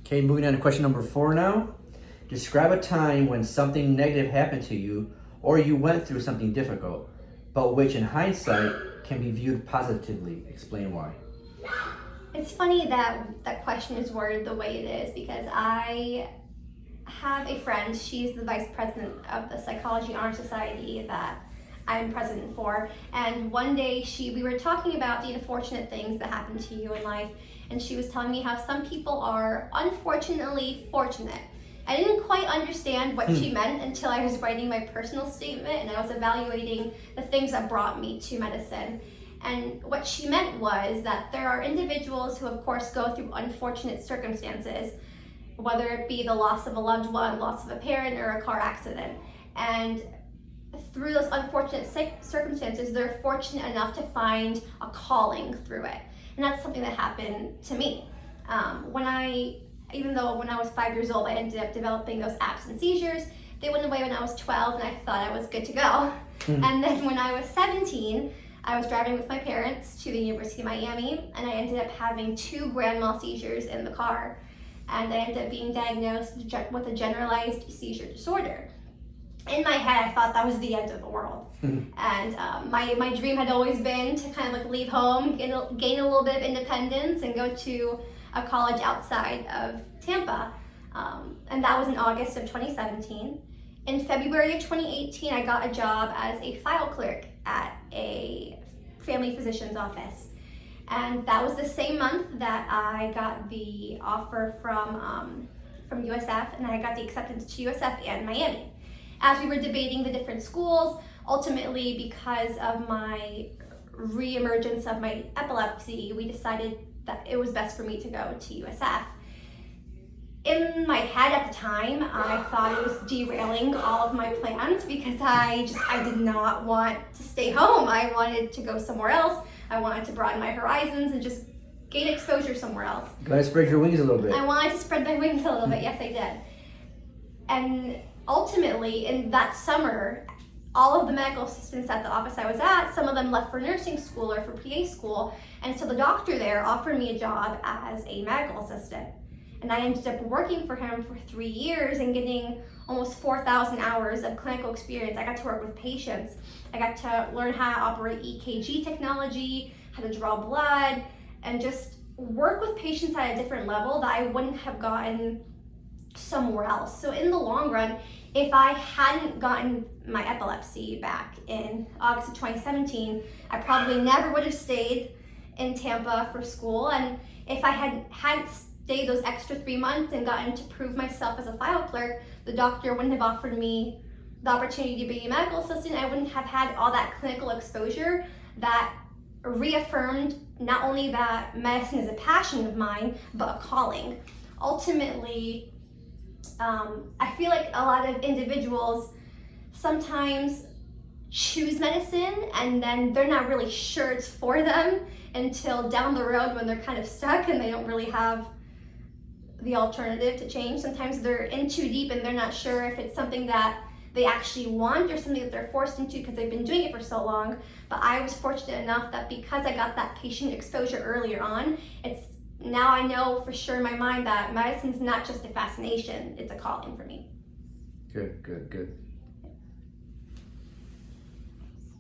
Okay, moving on to question number 4 now. Describe a time when something negative happened to you or you went through something difficult, but which in hindsight can be viewed positively. Explain why. It's funny that that question is worded the way it is because I have a friend. She's the vice president of the Psychology Honor Society that I'm president for. And one day we were talking about the unfortunate things that happen to you in life, and she was telling me how some people are unfortunately fortunate. I didn't quite understand what she meant until I was writing my personal statement and I was evaluating the things that brought me to medicine. And what she meant was that there are individuals who, of course, go through unfortunate circumstances, whether it be the loss of a loved one, loss of a parent, or a car accident. And through those unfortunate circumstances, they're fortunate enough to find a calling through it. And that's something that happened to me. Even though when I was 5 years old, I ended up developing those absence seizures, they went away when I was 12 and I thought I was good to go. And then when I was 17, I was driving with my parents to the University of Miami and I ended up having 2 grand mal seizures in the car. And I ended up being diagnosed with a generalized seizure disorder. In my head, I thought that was the end of the world. And my dream had always been to kind of like leave home, gain a little bit of independence and go to a college outside of Tampa. And that was in August of 2017. In February of 2018, I got a job as a file clerk at a family physician's office. And that was the same month that I got the offer from USF, and I got the acceptance to USF and Miami. As we were debating the different schools, ultimately because of my reemergence of my epilepsy, we decided that it was best for me to go to USF. In my head at the time, I thought it was derailing all of my plans because I did not want to stay home. I wanted to go somewhere else. I wanted to broaden my horizons and just gain exposure somewhere else. Gotta spread your wings a little bit. I wanted to spread my wings a little bit, yes I did. And ultimately, in that summer, all of the medical assistants at the office I was at, some of them left for nursing school or for PA school, and so the doctor there offered me a job as a medical assistant. And I ended up working for him for 3 years and getting almost 4,000 hours of clinical experience. I got to work with patients. I got to learn how to operate EKG technology, how to draw blood, and just work with patients at a different level that I wouldn't have gotten somewhere else. So in the long run, if I hadn't gotten my epilepsy back in August of 2017, I probably never would have stayed in Tampa for school. And if I hadn't stayed those extra 3 months and gotten to prove myself as a file clerk, the doctor wouldn't have offered me the opportunity to be a medical assistant. I wouldn't have had all that clinical exposure that reaffirmed not only that medicine is a passion of mine, but a calling. Ultimately, I feel like a lot of individuals sometimes choose medicine and then they're not really sure it's for them until down the road when they're kind of stuck and they don't really have the alternative to change. Sometimes they're in too deep and they're not sure if it's something that they actually want or something that they're forced into because they've been doing it for so long. But I was fortunate enough that because I got that patient exposure earlier on, now I know for sure in my mind that medicine's not just a fascination, it's a calling for me. Good.